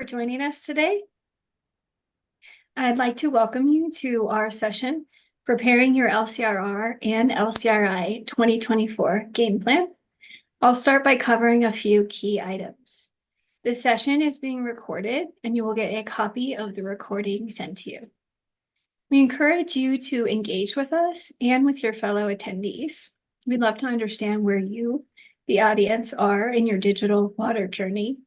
for joining us today. I'd like to welcome you to our session, Preparing Your LCRR and LCRI 2024 Game Plan. I'll start by covering a few key items. This session is being recorded, and you will get a copy of the recording sent to you. We encourage you to engage with us and with your fellow attendees. We'd love to understand where you, the audience, are in your digital water journey.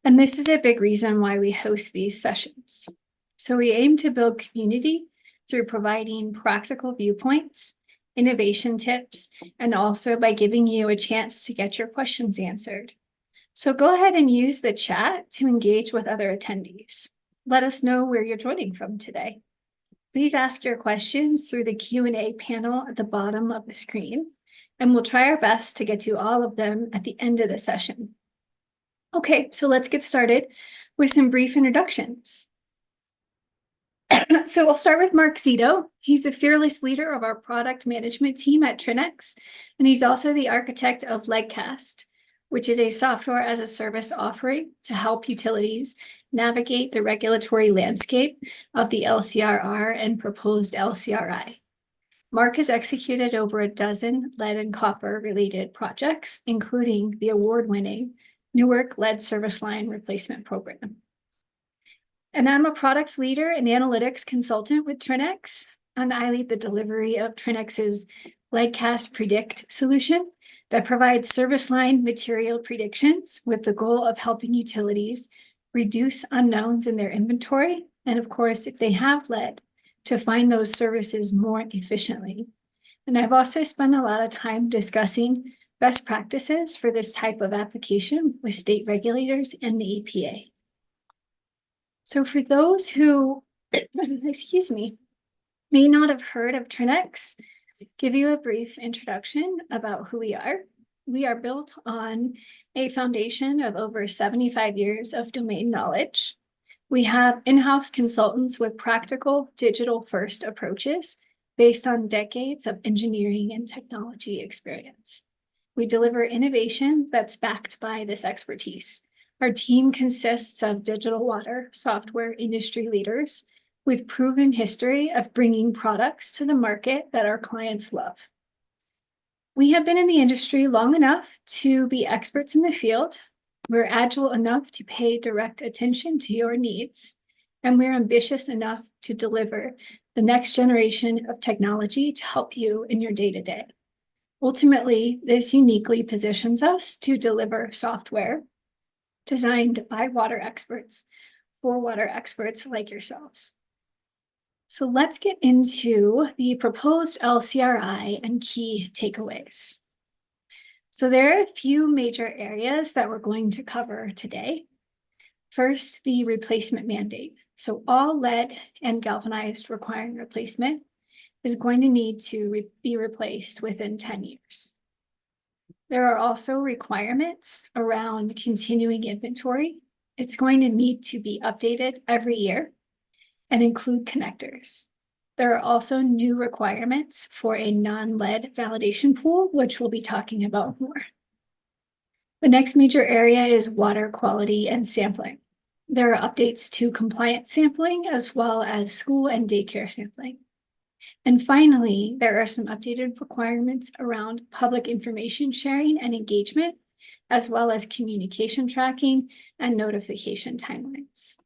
And this is a big reason why we host these sessions. So we aim to build community through providing practical viewpoints, innovation tips, and also by giving you a chance to get your questions answered. So go ahead and use the chat to engage with other attendees. Let us know where you're joining from today. Please ask your questions through the Q&A panel at the bottom of the screen, and we'll try our best to get to all of them at the end of the session. Okay, so let's get started with some brief introductions. So I'll start with Mark Zito. He's the fearless leader of our product management team at Trinnex, and he's also the architect of LEGcast, which is a software as a service offering to help utilities navigate the regulatory landscape of the LCRR and proposed LCRI. Mark has executed over a dozen lead and copper related projects, including the award-winning Newark Lead Service Line Replacement Program. And I'm a product leader and analytics consultant with Trinnex, and I lead the delivery of Trinnex's LEGcast Predict solution that provides service line material predictions with the goal of helping utilities reduce unknowns in their inventory, and of course, if they have lead, to find those services more efficiently. And I've also spent a lot of time discussing best practices for this type of application with state regulators and the EPA. So for those who, excuse me, may not have heard of Trinnex, give you a brief introduction about who we are. We are built on a foundation of over 75 years of domain knowledge. We have in-house consultants with practical digital-first approaches based on decades of engineering and technology experience. We deliver innovation that's backed by this expertise. Our team consists of digital water software industry leaders with proven history of bringing products to the market that our clients love. We have been in the industry long enough to be experts in the field. We're agile enough to pay direct attention to your needs, and we're ambitious enough to deliver the next generation of technology to help you in your day-to-day. Ultimately, this uniquely positions us to deliver software designed by water experts for water experts like yourselves. So let's get into the proposed LCRI and key takeaways. So there are a few major areas that we're going to cover today. First, the replacement mandate. So all lead and galvanized requiring replacement is going to need to be replaced within 10 years. There are also requirements around continuing inventory. It's going to need to be updated every year and include connectors. There are also new requirements for a non-lead validation pool, which we'll be talking about more. The next major area is water quality and sampling. There are updates to compliance sampling as well as school and daycare sampling. And finally, there are some updated requirements around public information sharing and engagement, as well as communication tracking and notification timelines.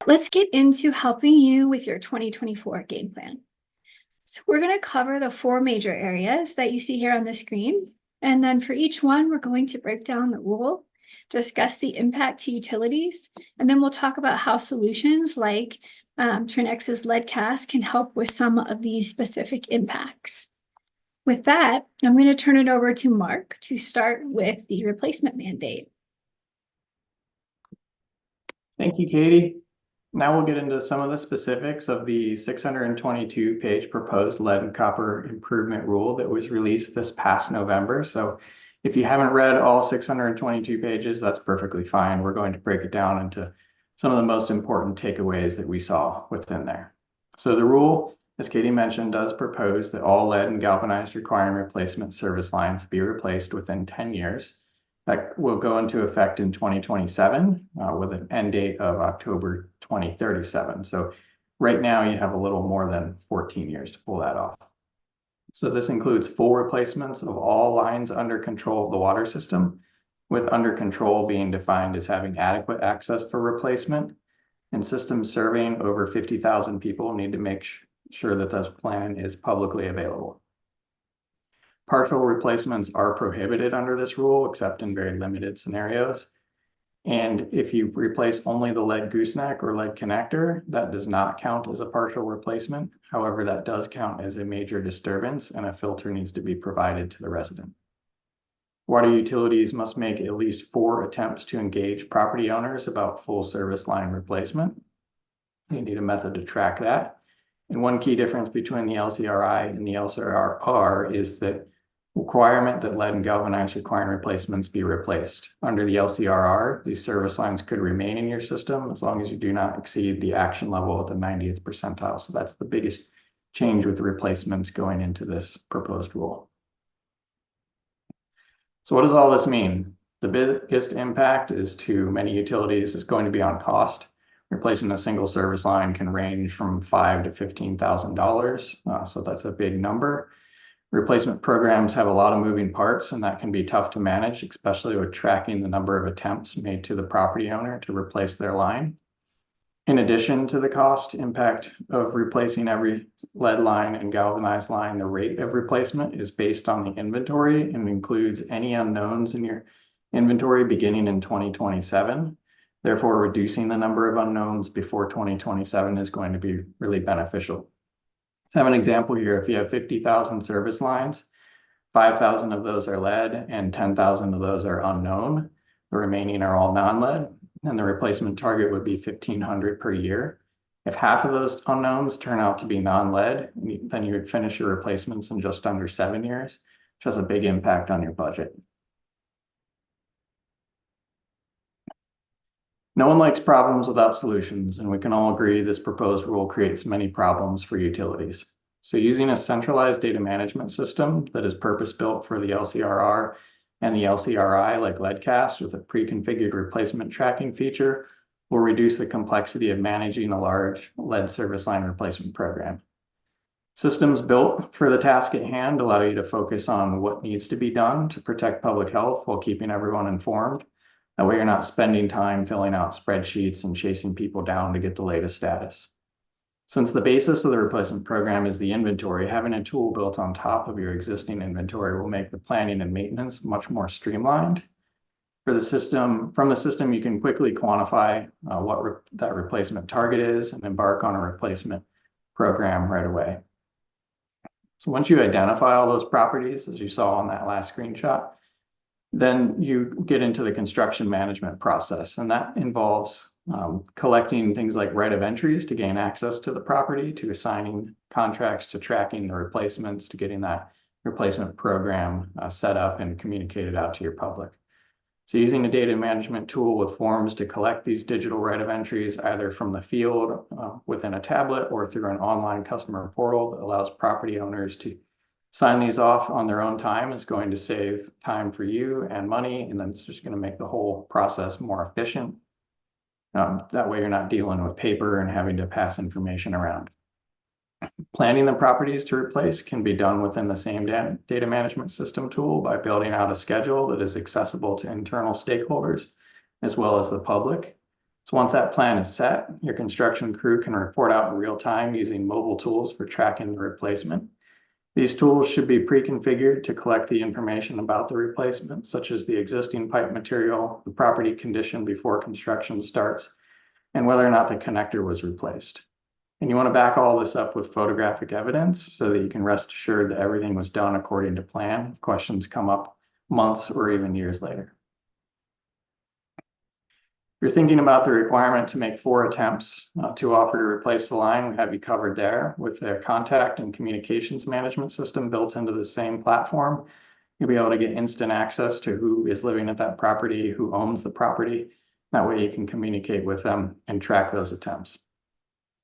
Let's get into helping you with your 2024 game plan. So we're going to cover the 4 major areas that you see here on the screen. And then for each one, we're going to break down the rule, discuss the impact to utilities, and then we'll talk about how solutions like Trinnex's LEGcast can help with some of these specific impacts. With that, I'm going to turn it over to Mark to start with the replacement mandate. Thank you, Katie. Now we'll get into some of the specifics of the 622-page proposed lead and copper improvement rule that was released this past November. So if you haven't read all 622 pages, that's perfectly fine. We're going to break it down into some of the most important takeaways that we saw within there. So the rule, as Katie mentioned, does propose that all lead and galvanized requiring replacement service lines be replaced within 10 years. That will go into effect in 2027 with an end date of October 2037. So right now you have a little more than 14 years to pull that off. So this includes full replacements of all lines under control of the water system, with under control being defined as having adequate access for replacement. And systems serving over 50,000 people need to make sure that this plan is publicly available. Partial replacements are prohibited under this rule, except in very limited scenarios. And if you replace only the lead gooseneck or lead connector, that does not count as a partial replacement. However, that does count as a major disturbance, and a filter needs to be provided to the resident. Water utilities must make at least 4 attempts to engage property owners about full service line replacement. You need a method to track that. And one key difference between the LCRI and the LCRR is the requirement that lead and galvanized requiring replacements be replaced. Under the LCRR, these service lines could remain in your system as long as you do not exceed the action level at the 90th percentile. So that's the biggest change with the replacements going into this proposed rule. So what does all this mean? The biggest impact is to many utilities is going to be on cost. Replacing a single service line can range from $5,000 to $15,000. So that's a big number. Replacement programs have a lot of moving parts, and that can be tough to manage, especially with tracking the number of attempts made to the property owner to replace their line. In addition to the cost impact of replacing every lead line and galvanized line, the rate of replacement is based on the inventory and includes any unknowns in your inventory beginning in 2027. Therefore, reducing the number of unknowns before 2027 is going to be really beneficial. I have an example here. If you have 50,000 service lines, 5,000 of those are lead and 10,000 of those are unknown. The remaining are all non-lead, and the replacement target would be 1,500 per year. If half of those unknowns turn out to be non-lead, then you would finish your replacements in just under 7 years, which has a big impact on your budget. No one likes problems without solutions, and we can all agree this proposed rule creates many problems for utilities. So using a centralized data management system that is purpose-built for the LCRR and the LCRI, like LeadCast, with a pre-configured replacement tracking feature, will reduce the complexity of managing a large lead service line replacement program. Systems built for the task at hand allow you to focus on what needs to be done to protect public health while keeping everyone informed. That way you're not spending time filling out spreadsheets and chasing people down to get the latest status. Since the basis of the replacement program is the inventory, having a tool built on top of your existing inventory will make the planning and maintenance much more streamlined. From the system, you can quickly quantify what that replacement target is and embark on a replacement program right away. So once you identify all those properties, as you saw on that last screenshot, then you get into the construction management process, and that involves collecting things like right of entries to gain access to the property, to assigning contracts, to tracking the replacements, to getting that replacement program set up and communicated out to your public. So using a data management tool with forms to collect these digital right of entries, either from the field within a tablet or through an online customer portal that allows property owners to sign these off on their own time, is going to save time for you and money, and then it's just going to make the whole process more efficient. That way you're not dealing with paper and having to pass information around. Planning the properties to replace can be done within the same data management system tool by building out a schedule that is accessible to internal stakeholders as well as the public. So once that plan is set, your construction crew can report out in real time using mobile tools for tracking the replacement. These tools should be pre-configured to collect the information about the replacement, such as the existing pipe material, the property condition before construction starts, and whether or not the connector was replaced. And you want to back all this up with photographic evidence so that you can rest assured that everything was done according to plan if questions come up months or even years later. If you're thinking about the requirement to make 4 attempts to offer to replace the line, we have you covered there with the contact and communications management system built into the same platform. You'll be able to get instant access to who is living at that property, who owns the property. That way you can communicate with them and track those attempts.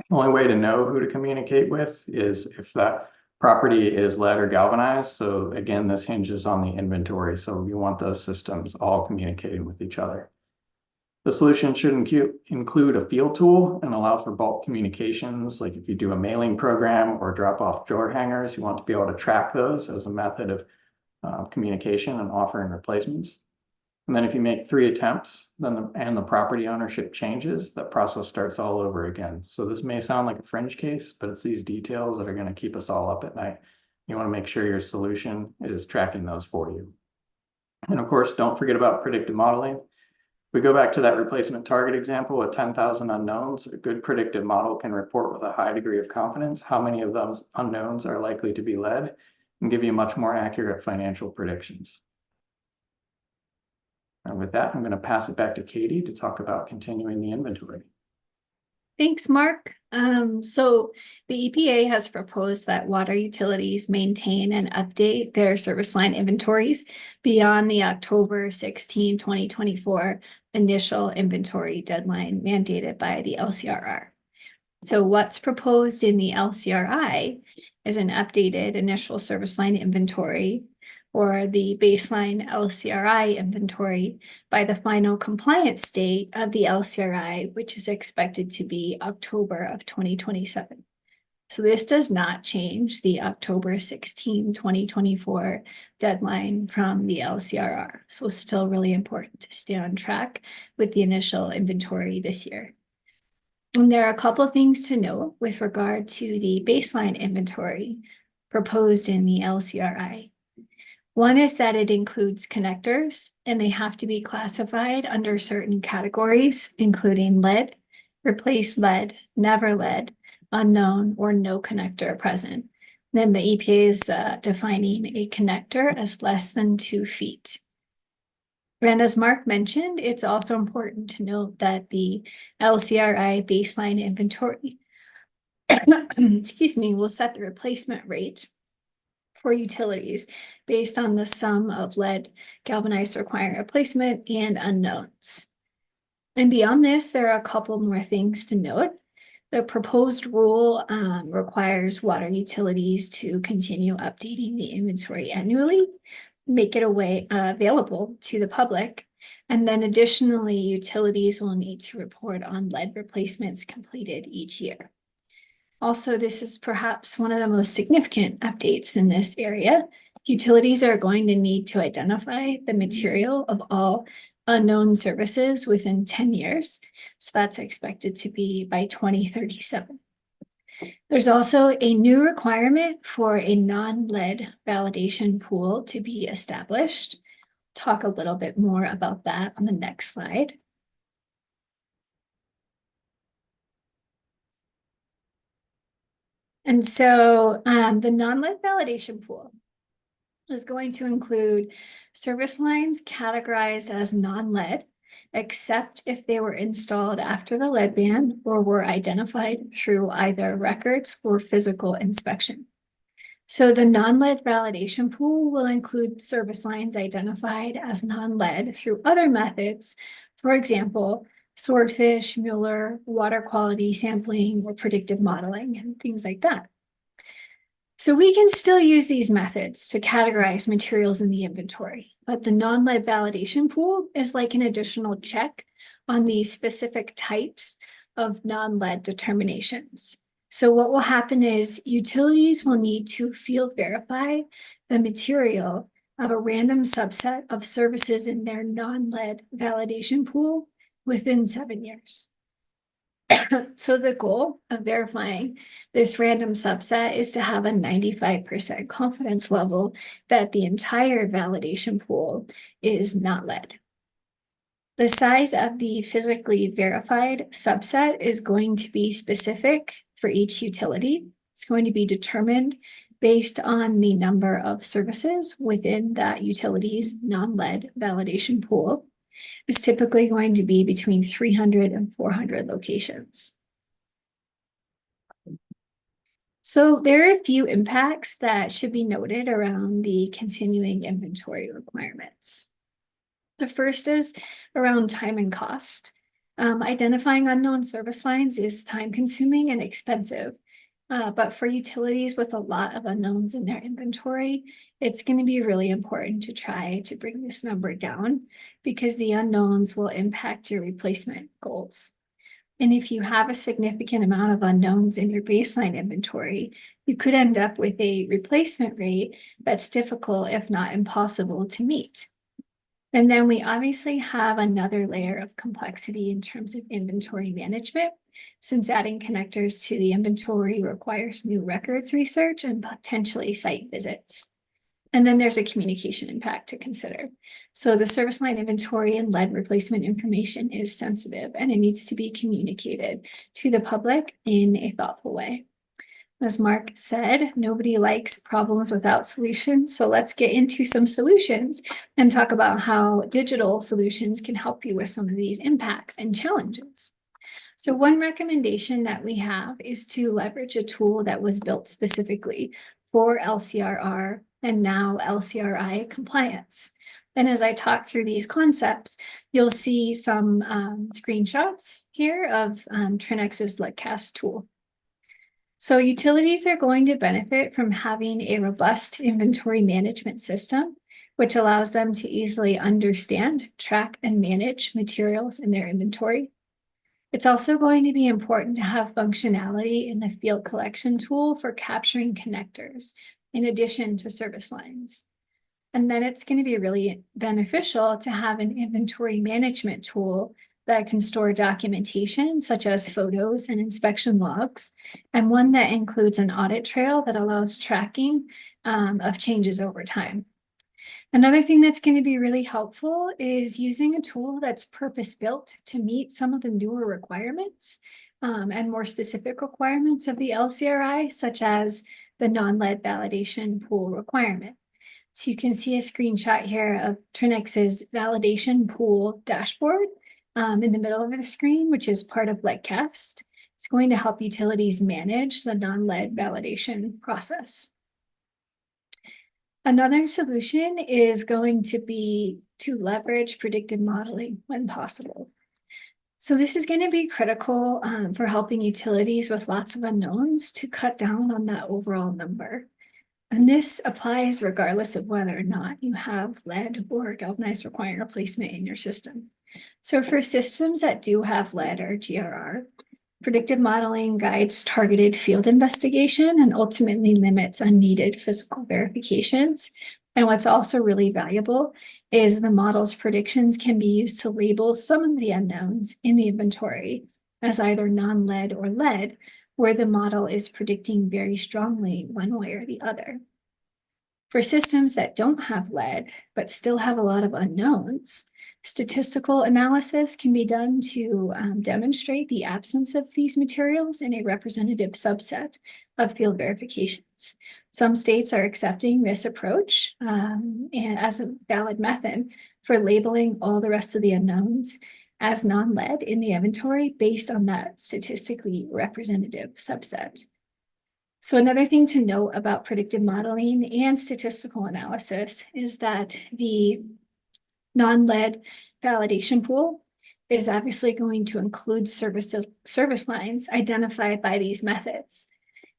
The only way to know who to communicate with is if that property is lead or galvanized. So again, this hinges on the inventory. So you want those systems all communicating with each other. The solution should include a field tool and allow for bulk communications. Like if you do a mailing program or drop off drawer hangers, you want to be able to track those as a method of communication and offering replacements. And then if you make 3 attempts, then the property ownership changes, that process starts all over again. So this may sound like a fringe case, but it's these details that are going to keep us all up at night. You want to make sure your solution is tracking those for you. And of course, don't forget about predictive modeling. We go back to that replacement target example with 10,000 unknowns. A good predictive model can report with a high degree of confidence how many of those unknowns are likely to be lead and give you much more accurate financial predictions. And with that, I'm going to pass it back to Katie to talk about continuing the inventory. Thanks, Mark. So the EPA has proposed that water utilities maintain and update their service line inventories beyond the October 16, 2024 initial inventory deadline mandated by the LCRR. So what's proposed in the LCRI is an updated initial service line inventory or the baseline LCRI inventory by the final compliance date of the LCRI, which is expected to be October of 2027. So this does not change the October 16, 2024 deadline from the LCRR. So still really important to stay on track with the initial inventory this year. And there are a couple of things to note with regard to the baseline inventory proposed in the LCRI. One is that it includes connectors, and they have to be classified under certain categories, including lead, replace lead, never lead, unknown, or no connector present. Then the EPA is defining a connector as less than 2 feet. And as Mark mentioned, it's also important to note that the LCRI baseline inventory, excuse me, will set the replacement rate for utilities based on the sum of lead galvanized requiring replacement and unknowns. And beyond this, there are a couple more things to note. The proposed rule requires water utilities to continue updating the inventory annually, make it available to the public, and then additionally, utilities will need to report on lead replacements completed each year. Also, this is perhaps one of the most significant updates in this area. Utilities are going to need to identify the material of all unknown services within 10 years. So that's expected to be by 2037. There's also a new requirement for a non-lead validation pool to be established. Talk a little bit more about that on the next slide. And so the non-lead validation pool is going to include service lines categorized as non-lead, except if they were installed after the lead ban or were identified through either records or physical inspection. So the non-lead validation pool will include service lines identified as non-lead through other methods, for example, swordfish, Mueller, water quality sampling, or predictive modeling, and things like that. So we can still use these methods to categorize materials in the inventory, but the non-lead validation pool is like an additional check on these specific types of non-lead determinations. So what will happen is utilities will need to field verify the material of a random subset of services in their non-lead validation pool within 7 years. So the goal of verifying this random subset is to have a 95% confidence level that the entire validation pool is not lead. The size of the physically verified subset is going to be specific for each utility. It's going to be determined based on the number of services within that utility's non-lead validation pool. It's typically going to be between 300 and 400 locations. So there are a few impacts that should be noted around the continuing inventory requirements. The first is around time and cost. Identifying unknown service lines is time consuming and expensive. But for utilities with a lot of unknowns in their inventory, it's going to be really important to try to bring this number down because the unknowns will impact your replacement goals. And if you have a significant amount of unknowns in your baseline inventory, you could end up with a replacement rate that's difficult, if not impossible, to meet. And then we obviously have another layer of complexity in terms of inventory management, since adding connectors to the inventory requires new records research and potentially site visits. And then there's a communication impact to consider. So the service line inventory and lead replacement information is sensitive and it needs to be communicated to the public in a thoughtful way. As Mark said, nobody likes problems without solutions. So let's get into some solutions and talk about how digital solutions can help you with some of these impacts and challenges. So one recommendation that we have is to leverage a tool that was built specifically for LCRR and now LCRI compliance. And as I talk through these concepts, you'll see some screenshots here of Trinnex's LCRR tool. So utilities are going to benefit from having a robust inventory management system, which allows them to easily understand, track, and manage materials in their inventory. It's also going to be important to have functionality in the field collection tool for capturing connectors, in addition to service lines. And then it's going to be really beneficial to have an inventory management tool that can store documentation such as photos and inspection logs, and one that includes an audit trail that allows tracking of changes over time. Another thing that's going to be really helpful is using a tool that's purpose-built to meet some of the newer requirements and more specific requirements of the LCRI, such as the non-lead validation pool requirement. So you can see a screenshot here of Trinnex's validation pool dashboard in the middle of the screen, which is part of LCRR. It's going to help utilities manage the non-lead validation process. Another solution is going to be to leverage predictive modeling when possible. So this is going to be critical for helping utilities with lots of unknowns to cut down on that overall number. And this applies regardless of whether or not you have lead or galvanized requiring replacement in your system. So for systems that do have lead or GRR, predictive modeling guides targeted field investigation and ultimately limits unneeded physical verifications. And what's also really valuable is the model's predictions can be used to label some of the unknowns in the inventory as either non-lead or lead, where the model is predicting very strongly one way or the other. For systems that don't have lead, but still have a lot of unknowns, statistical analysis can be done to demonstrate the absence of these materials in a representative subset of field verifications. Some states are accepting this approach and as a valid method for labeling all the rest of the unknowns as non-lead in the inventory based on that statistically representative subset. So another thing to note about predictive modeling and statistical analysis is that the non-lead validation pool is obviously going to include service lines identified by these methods.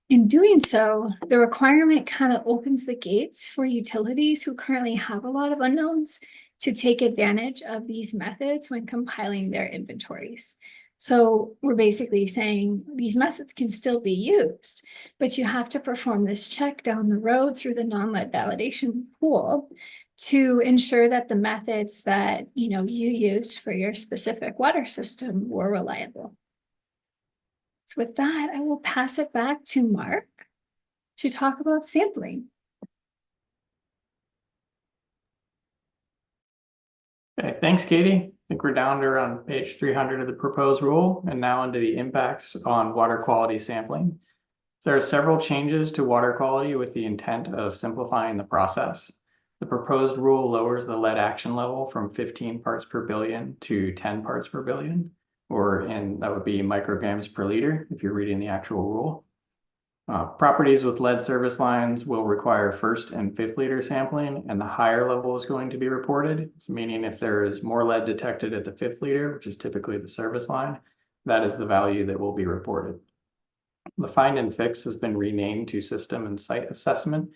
In doing so, the requirement kind of opens the gates for utilities who currently have a lot of unknowns to take advantage of these methods when compiling their inventories. So we're basically saying these methods can still be used, but you have to perform this check down the road through the non-lead validation pool to ensure that the methods that you used for your specific water system were reliable. So with that, I will pass it back to Mark to talk about sampling. Okay, thanks, Katie. I think we're down to around page 300 of the proposed rule and now into the impacts on water quality sampling. There are several changes to water quality with the intent of simplifying the process. The proposed rule lowers the lead action level from 15 parts per billion to 10 parts per billion, that would be micrograms per liter if you're reading the actual rule. Properties with lead service lines will require first and fifth liter sampling, and the higher level is going to be reported, meaning if there is more lead detected at the fifth liter, which is typically the service line, that is the value that will be reported. The find and fix has been renamed to system and site assessment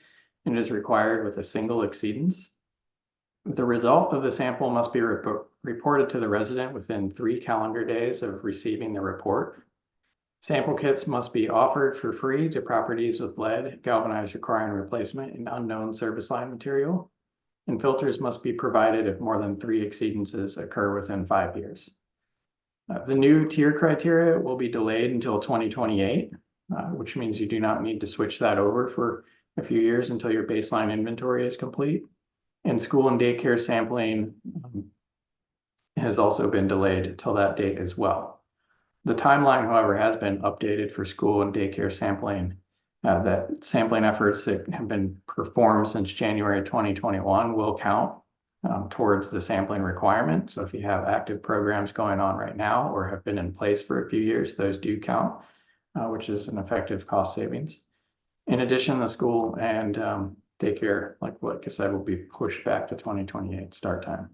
and is required with a single exceedance. The result of the sample must be reported to the resident within 3 calendar days of receiving the report. Sample kits must be offered for free to properties with lead, galvanized requiring replacement, and unknown service line material. And filters must be provided if more than 3 exceedances occur within 5 years. The new tier criteria will be delayed until 2028, which means you do not need to switch that over for a few years until your baseline inventory is complete. And school and daycare sampling has also been delayed until that date as well. The timeline, however, has been updated for school and daycare sampling. That sampling efforts that have been performed since January 2021 will count towards the sampling requirement. So if you have active programs going on right now or have been in place for a few years, those do count, which is an effective cost savings. In addition, the school and daycare, like I said, will be pushed back to 2028 start time.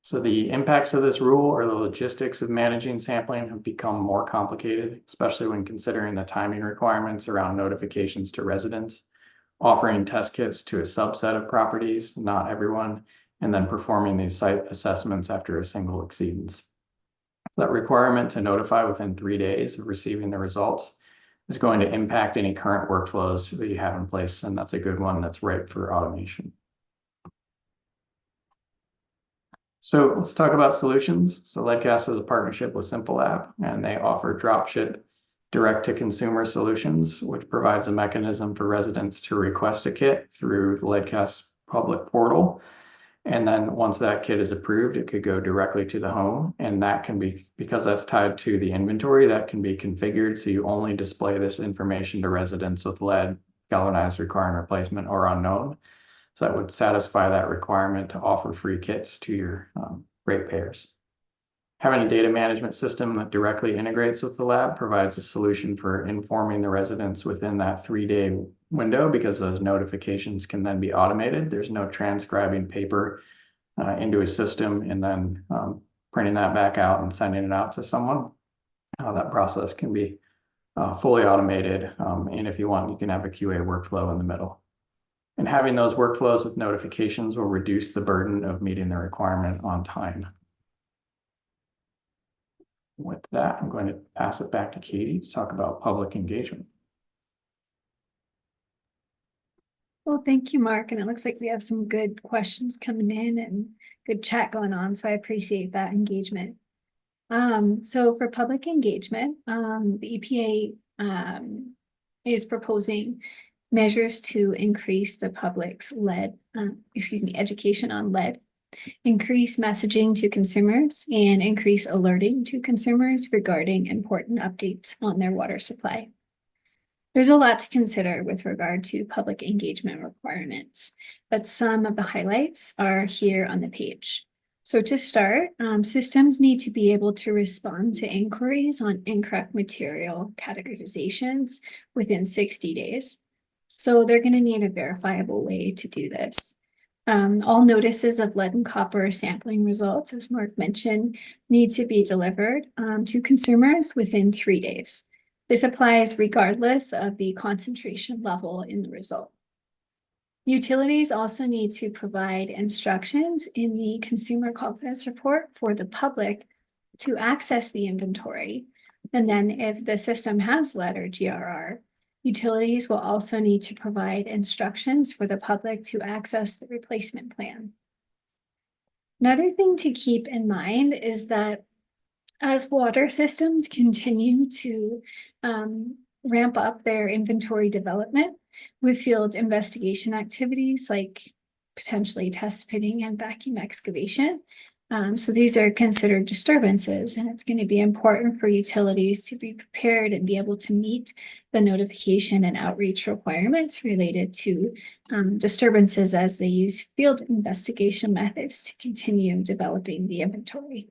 So the impacts of this rule or the logistics of managing sampling have become more complicated, especially when considering the timing requirements around notifications to residents, offering test kits to a subset of properties, not everyone, and then performing these site assessments after a single exceedance. That requirement to notify within 3 days of receiving the results is going to impact any current workflows that you have in place, and that's a good one that's ripe for automation. So let's talk about solutions. So Leadcast is a partnership with Simple App, and they offer dropship direct-to-consumer solutions, which provides a mechanism for residents to request a kit through the Leadcast public portal. And then once that kit is approved, it could go directly to the home. And that can be, because that's tied to the inventory, that can be configured so you only display this information to residents with lead, galvanized requiring replacement, or unknown. So that would satisfy that requirement to offer free kits to your ratepayers. Having a data management system that directly integrates with the lab provides a solution for informing the residents within that 3-day window, because those notifications can then be automated. There's no transcribing paper into a system and then printing that back out and sending it out to someone. That process can be fully automated. And if you want, you can have a QA workflow in the middle. And having those workflows with notifications will reduce the burden of meeting the requirement on time. With that, I'm going to pass it back to Katie to talk about public engagement. Well, thank you, Mark. And it looks like we have some good questions coming in and good chat going on. So I appreciate that engagement. So for public engagement, the EPA is proposing measures to increase the public's education on lead, increase messaging to consumers, and increase alerting to consumers regarding important updates on their water supply. There's a lot to consider with regard to public engagement requirements, but some of the highlights are here on the page. So to start, systems need to be able to respond to inquiries on incorrect material categorizations within 60 days. So they're going to need a verifiable way to do this. All notices of lead and copper sampling results, as Mark mentioned, need to be delivered to consumers within 3 days. This applies regardless of the concentration level in the result. Utilities also need to provide instructions in the consumer confidence report for the public to access the inventory. And then if the system has lead or GRR, utilities will also need to provide instructions for the public to access the replacement plan. Another thing to keep in mind is that as water systems continue to ramp up their inventory development with field investigation activities like potentially test pitting and vacuum excavation, so these are considered disturbances, and it's going to be important for utilities to be prepared and be able to meet the notification and outreach requirements related to disturbances as they use field investigation methods to continue developing the inventory.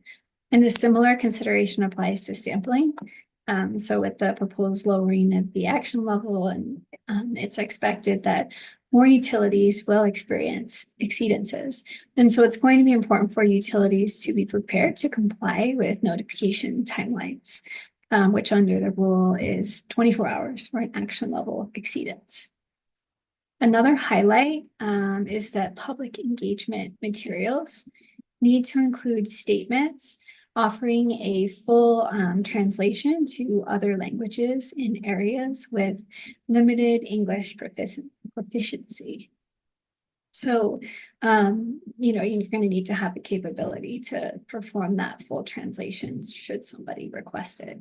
And a similar consideration applies to sampling. So with the proposed lowering of the action level, and it's expected that more utilities will experience exceedances. And so it's going to be important for utilities to be prepared to comply with notification timelines which under the rule is 24 hours for an action level exceedance. Another highlight is that public engagement materials need to include statements offering a full translation to other languages in areas with limited English proficiency. So, you're going to need to have the capability to perform that full translation should somebody request it.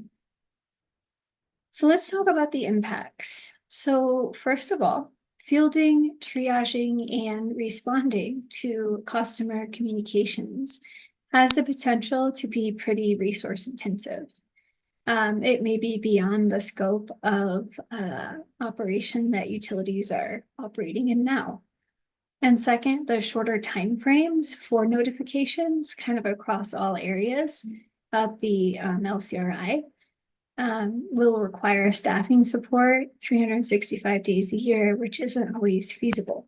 So let's talk about the impacts. So first of all, fielding, triaging, and responding to customer communications has the potential to be pretty resource intensive. It may be beyond the scope of operation that utilities are operating in now. And second, the shorter timeframes for notifications kind of across all areas of the LCRI will require staffing support 365 days a year, which isn't always feasible.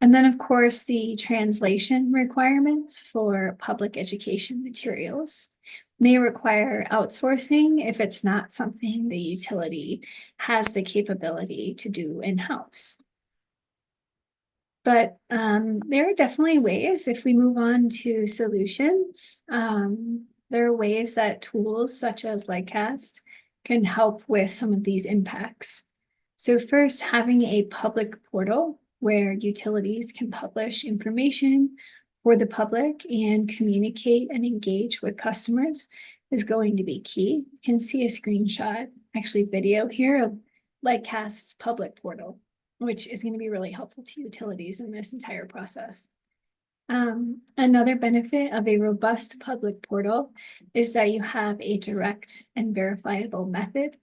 And then, of course, the translation requirements for public education materials may require outsourcing if it's not something the utility has the capability to do in-house. But there are definitely ways, if we move on to solutions, there are ways that tools such as Lightcast can help with some of these impacts. So first, having a public portal where utilities can publish information for the public and communicate and engage with customers is going to be key. You can see a screenshot, actually video here of Lightcast's public portal, which is going to be really helpful to utilities in this entire process. Another benefit of a robust public portal is that you have a direct and verifiable method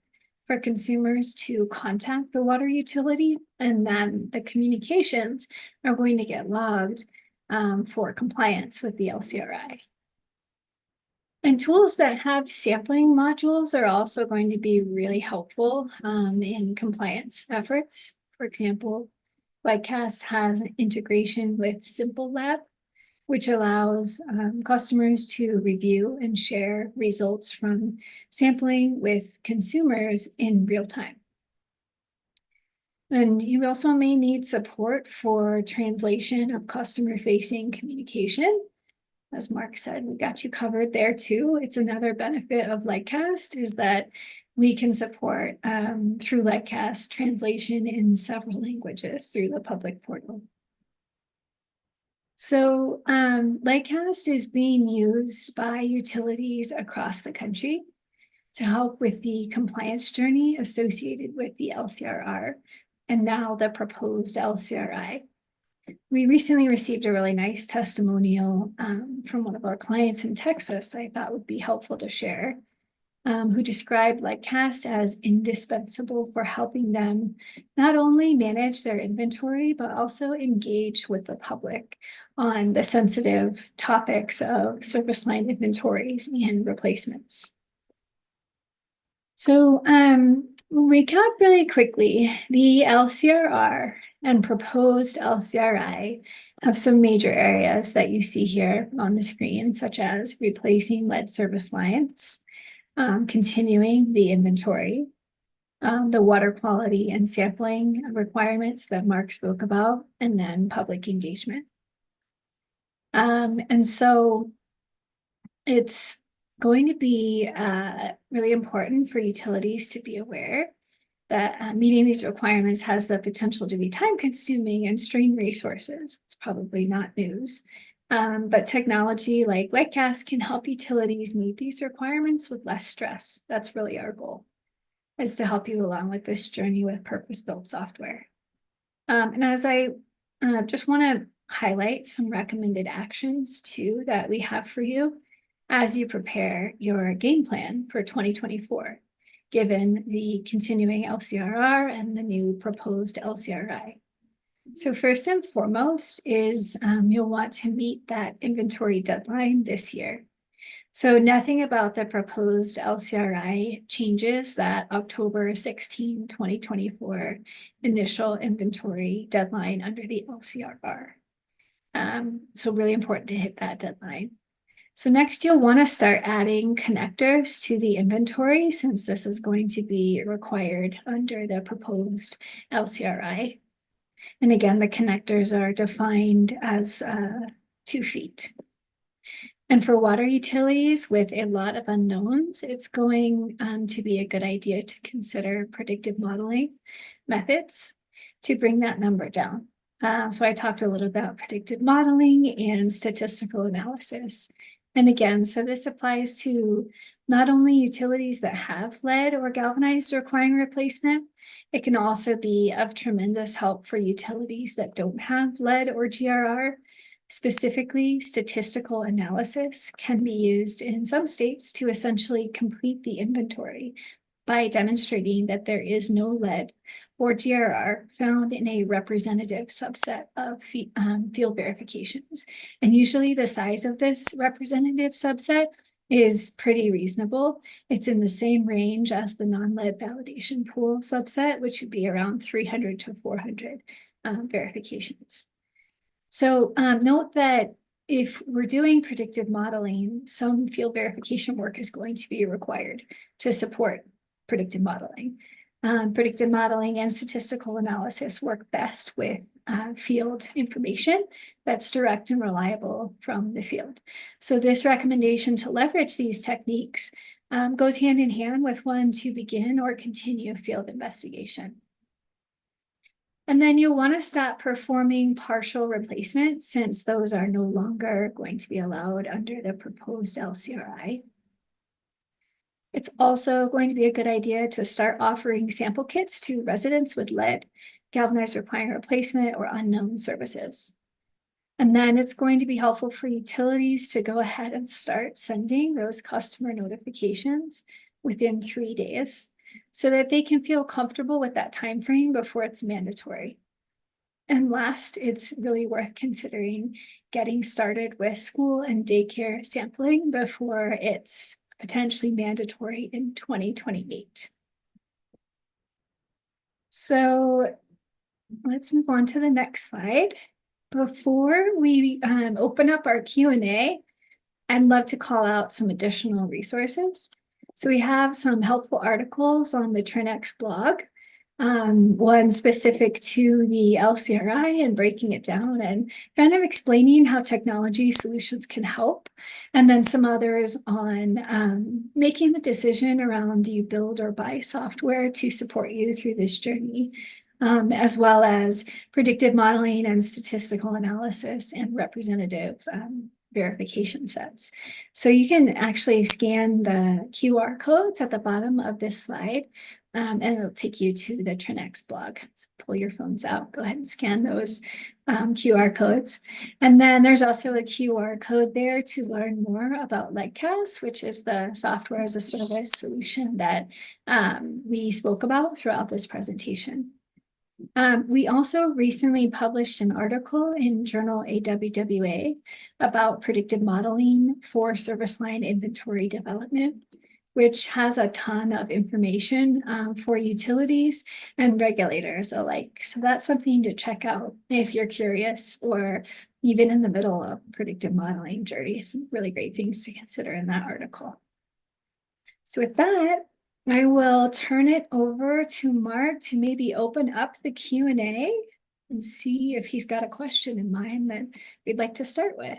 for consumers to contact the water utility, and then the communications are going to get logged for compliance with the LCRI. And tools that have sampling modules are also going to be really helpful in compliance efforts. For example, Lightcast has an integration with Simple Lab, which allows customers to review and share results from sampling with consumers in real time. And you also may need support for translation of customer-facing communication. As Mark said, we got you covered there too. It's another benefit of Lightcast is that we can support through Lightcast translation in several languages through the public portal. So Lightcast is being used by utilities across the country to help with the compliance journey associated with the LCRR and now the proposed LCRI. We recently received a really nice testimonial from one of our clients in Texas I thought would be helpful to share, who described Lightcast as indispensable for helping them not only manage their inventory, but also engage with the public on the sensitive topics of service line inventories and replacements. So recap really quickly, the LCRR and proposed LCRI have some major areas that you see here on the screen, such as replacing lead service lines, continuing the inventory, the water quality and sampling requirements that Mark spoke about, and then public engagement. And so it's going to be really important for utilities to be aware that meeting these requirements has the potential to be time consuming and strain resources. It's probably not news. But technology like Lightcast can help utilities meet these requirements with less stress. That's really our goal, is to help you along with this journey with purpose-built software. And as I just want to highlight some recommended actions too that we have for you as you prepare your game plan for 2024, given the continuing LCRR and the new proposed LCRI. So first and foremost is you'll want to meet that inventory deadline this year. So nothing about the proposed LCRI changes that October 16, 2024 initial inventory deadline under the LCRR. So really important to hit that deadline. So next you'll want to start adding connectors to the inventory, since this is going to be required under the proposed LCRI. And again, the connectors are defined as 2 feet. And for water utilities with a lot of unknowns, it's going to be a good idea to consider predictive modeling methods to bring that number down. So I talked a little about predictive modeling and statistical analysis. And again, so this applies to not only utilities that have lead or galvanized requiring replacement, it can also be of tremendous help for utilities that don't have lead or GRR. Specifically, statistical analysis can be used in some states to essentially complete the inventory by demonstrating that there is no lead or GRR found in a representative subset of field verifications. And usually the size of this representative subset is pretty reasonable. It's in the same range as the non-lead validation pool subset, which would be around 300 to 400 verifications. So note that if we're doing predictive modeling, some field verification work is going to be required to support predictive modeling. Predictive modeling and statistical analysis work best with field information that's direct and reliable from the field. So this recommendation to leverage these techniques goes hand in hand with one to begin or continue field investigation. And then you'll want to stop performing partial replacement, since those are no longer going to be allowed under the proposed LCRI. It's also going to be a good idea to start offering sample kits to residents with lead, galvanized requiring replacement, or unknown services. And then it's going to be helpful for utilities to go ahead and start sending those customer notifications within 3 days, so that they can feel comfortable with that time frame before it's mandatory. And last, it's really worth considering getting started with school and daycare sampling before it's potentially mandatory in 2028. So let's move on to the next slide. Before we open up our Q&A, I'd love to call out some additional resources. So we have some helpful articles on the Trinnex blog, one specific to the LCRI and breaking it down and kind of explaining how technology solutions can help. And then some others on making the decision around, do you build or buy software to support you through this journey, as well as predictive modeling and statistical analysis and representative verification sets. So you can actually scan the QR codes at the bottom of this slide, and it'll take you to the Trinnex blog. So pull your phones out, go ahead and scan those QR codes. And then there's also a QR code there to learn more about LEGCAS, which is the software as a service solution that we spoke about throughout this presentation. We also recently published an article in Journal AWWA about predictive modeling for service line inventory development, which has a ton of information for utilities and regulators alike. So that's something to check out if you're curious or even in the middle of predictive modeling journey. Some really great things to consider in that article. So with that, I will turn it over to Mark to maybe open up the Q&A and see if he's got a question in mind that we'd like to start with.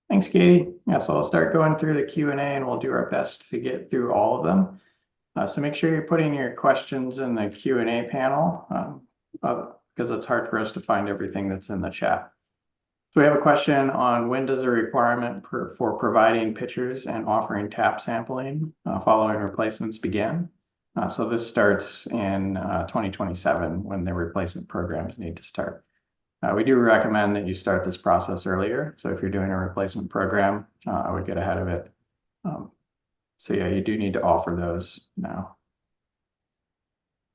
Thanks, Katie. Yeah, so I'll start going through the Q&A and we'll do our best to get through all of them. So make sure you're putting your questions in the Q&A panel because it's hard for us to find everything that's in the chat. So we have a question on when does a requirement for providing pictures and offering tap sampling following replacements begin? So this starts in 2027 when the replacement programs need to start. We do recommend that you start this process earlier. So if you're doing a replacement program, I would get ahead of it. So yeah, you do need to offer those now.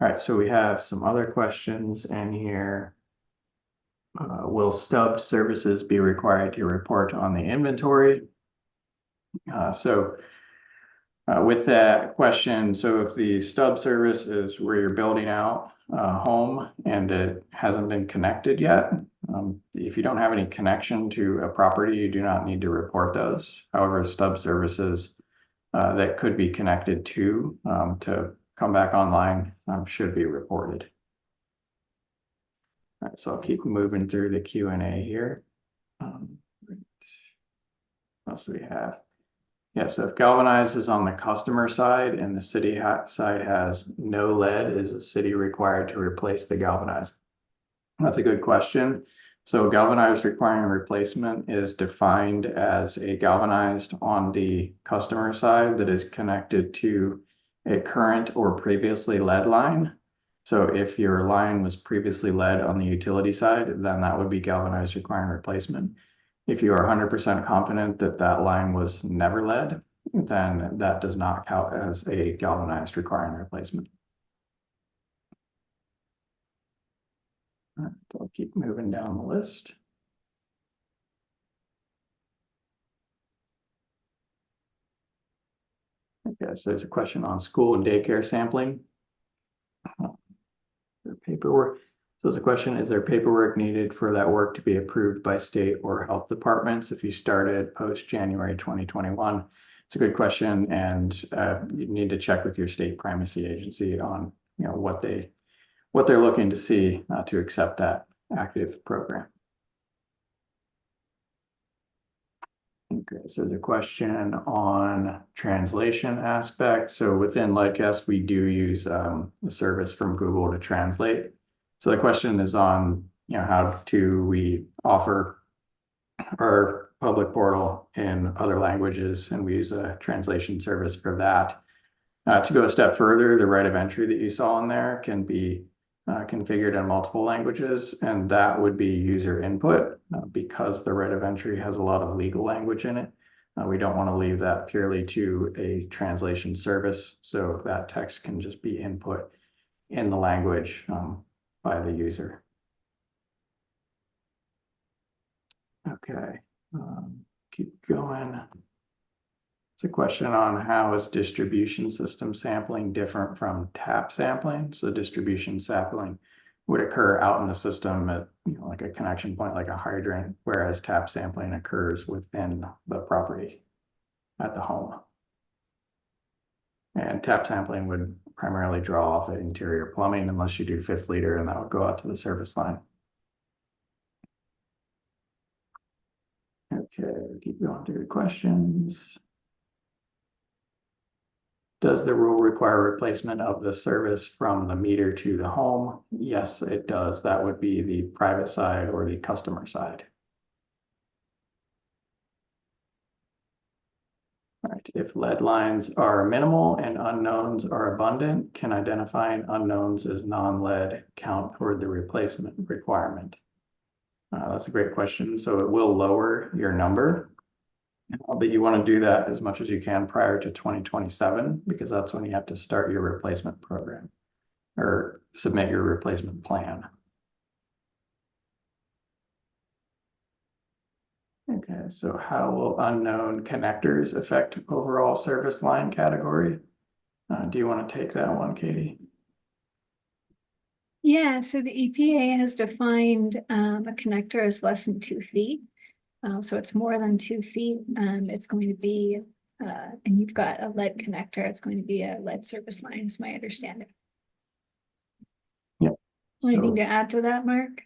All right, so we have some other questions in here. Will stub services be required to report on the inventory? So With that question, so if the stub service is where you're building out a home and it hasn't been connected yet, if you don't have any connection to a property, you do not need to report those. However, stub services that could be connected to come back online should be reported. All right, so I'll keep moving through the Q&A here. What else do we have? Yeah, so if galvanized is on the customer side and the city side has no lead, is the city required to replace the galvanized? That's a good question. So galvanized requiring replacement is defined as a galvanized on the customer side that is connected to a current or previously lead line. So if your line was previously lead on the utility side, then that would be galvanized requiring replacement. If you are 100% confident that that line was never lead, then that does not count as a galvanized requiring replacement. All right, I'll keep moving down the list. Okay, so there's a question on school and daycare sampling. Paperwork. So the question, is there paperwork needed for that work to be approved by state or health departments if you started post January 2021? It's a good question, and you need to check with your state primacy agency on what they're looking to see to accept that active program. Okay, so the question on translation aspect. So within Lightcast, we do use a service from Google to translate. So the question is on, how do we offer our public portal in other languages, and we use a translation service for that. To go a step further, the right of entry that you saw in there can be configured in multiple languages, and that would be user input because the right of entry has a lot of legal language in it. We don't want to leave that purely to a translation service, so that text can just be input in the language by the user. Okay, keep going. It's a question on how is distribution system sampling different from tap sampling. So distribution sampling would occur out in the system at like a connection point, like a hydrant, whereas tap sampling occurs within the property at the home. And tap sampling would primarily draw off the interior plumbing unless you do 5th liter, and that would go out to the service line. Okay, keep going through the questions. Does the rule require replacement of the service from the meter to the home? Yes, it does. That would be the private side or the customer side. All right, if lead lines are minimal and unknowns are abundant, can identifying unknowns as non-lead count toward the replacement requirement? That's a great question. So it will lower your number, but you want to do that as much as you can prior to 2027, because that's when you have to start your replacement program or submit your replacement plan. Okay, so how will unknown connectors affect overall service line category? Do you want to take that one, Katie? Yeah, so the EPA has defined a connector as less than 2 feet. So it's more than 2 feet. It's going to be, and you've got a lead connector, it's going to be a lead service line, is my understanding. Yeah. Anything to add to that, Mark?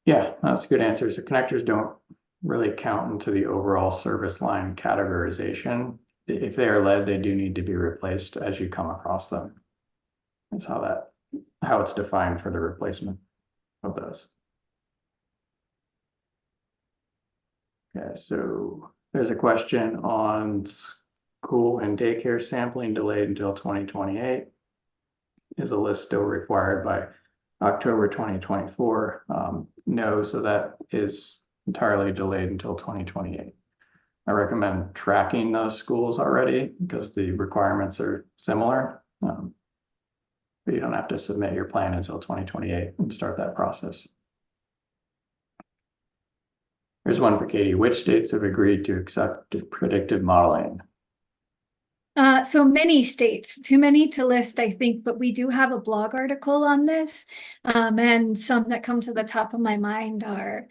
Yeah, that's a good answer. So connectors don't really count into the overall service line categorization. If they are lead, they do need to be replaced as you come across them. That's how it's defined for the replacement of those. Okay, so there's a question on school and daycare sampling delayed until 2028. Is a list still required by October 2024? No, so that is entirely delayed until 2028. I recommend tracking those schools already because the requirements are similar. But you don't have to submit your plan until 2028 and start that process. Here's one for Katie. Which states have agreed to accept predictive modeling? So many states, too many to list, I think, but we do have a blog article on this. And some that come to the top of my mind are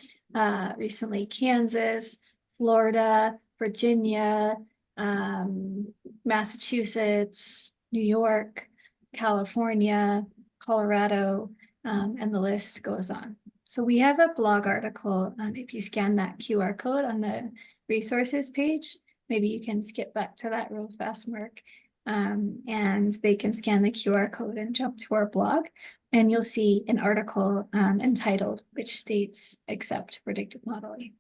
recently Kansas, Florida, Virginia, Massachusetts, New York, California, Colorado, and the list goes on. So we have a blog article. If you scan that QR code on the resources page, maybe you can skip back to that real fast, Mark. And they can scan the QR code and jump to our blog, and you'll see an article entitled "Which States Accept Predictive Modeling."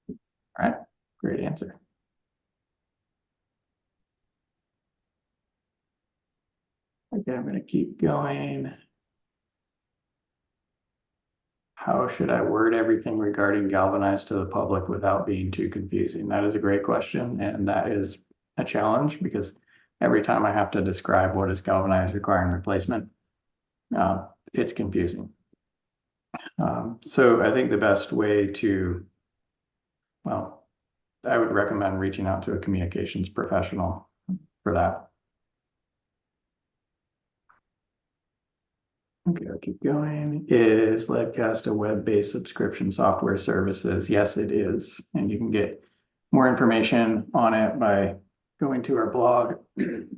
All right, great answer. Okay, I'm going to keep going. How should I word everything regarding galvanized to the public without being too confusing? That is a great question, and that is a challenge because every time I have to describe what is galvanized requiring replacement, it's confusing. So I think the best way to, well, I would recommend reaching out to a communications professional for that. Okay, I'll keep going. Is Leadcast a web-based subscription software services? Yes, it is. And you can get more information on it by going to our blog.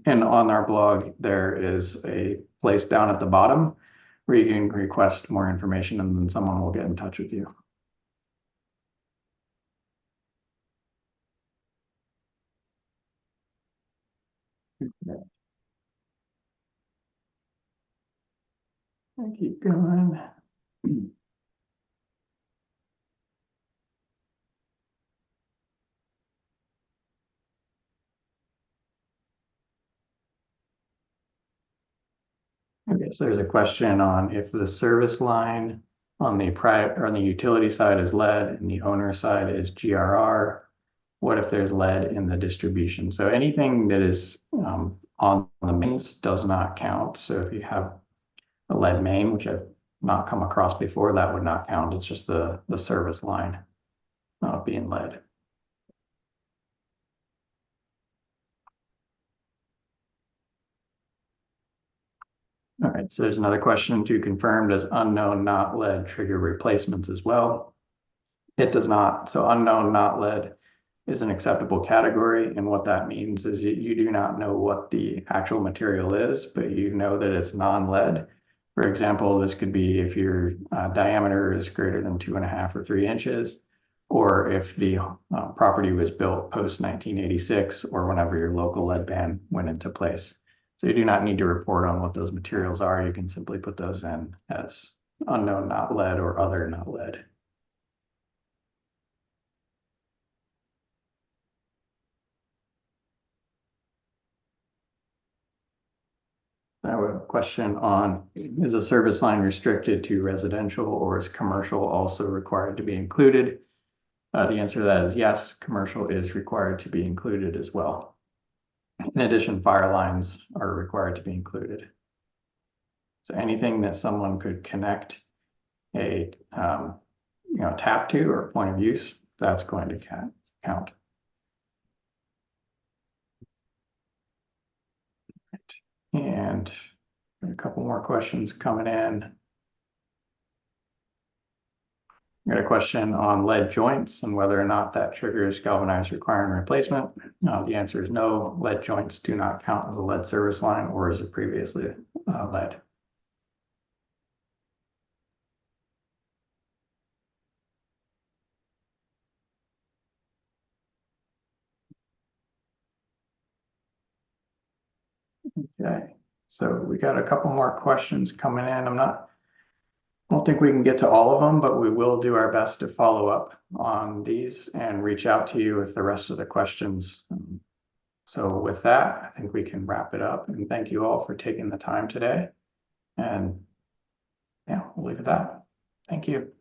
And on our blog, there is a place down at the bottom where you can request more information and then someone will get in touch with you. Okay. I keep going. Okay, so there's a question on if the service line on the private or on the utility side is lead and the owner side is GRR. What if there's lead in the distribution? So anything that is on the mains does not count. So if you have a lead main, which I've not come across before, that would not count. It's just the service line being lead. All right, so there's another question to confirm, does unknown not lead trigger replacements as well? It does not. So unknown not lead is an acceptable category. And what that means is you do not know what the actual material is, but you know that it's non-lead. For example, this could be if your diameter is greater than 2.5 or 3 inches, or if the property was built post 1986 or whenever your local lead ban went into place. So you do not need to report on what those materials are. You can simply put those in as unknown not lead or other not lead. I have a question on, is a service line restricted to residential or is commercial also required to be included? The answer to that is yes, commercial is required to be included as well. In addition, fire lines are required to be included. So anything that someone could connect a tap to or point of use, that's going to count. And a couple more questions coming in. I got a question on lead joints and whether or not that triggers galvanized requiring replacement. The answer is no. Lead joints do not count as a lead service line or as a previously lead. Okay, so we got a couple more questions coming in. I don't think we can get to all of them, but we will do our best to follow up on these and reach out to you with the rest of the questions. So with that, I think we can wrap it up, and thank you all for taking the time today. And yeah, we'll leave it at that. Thank you.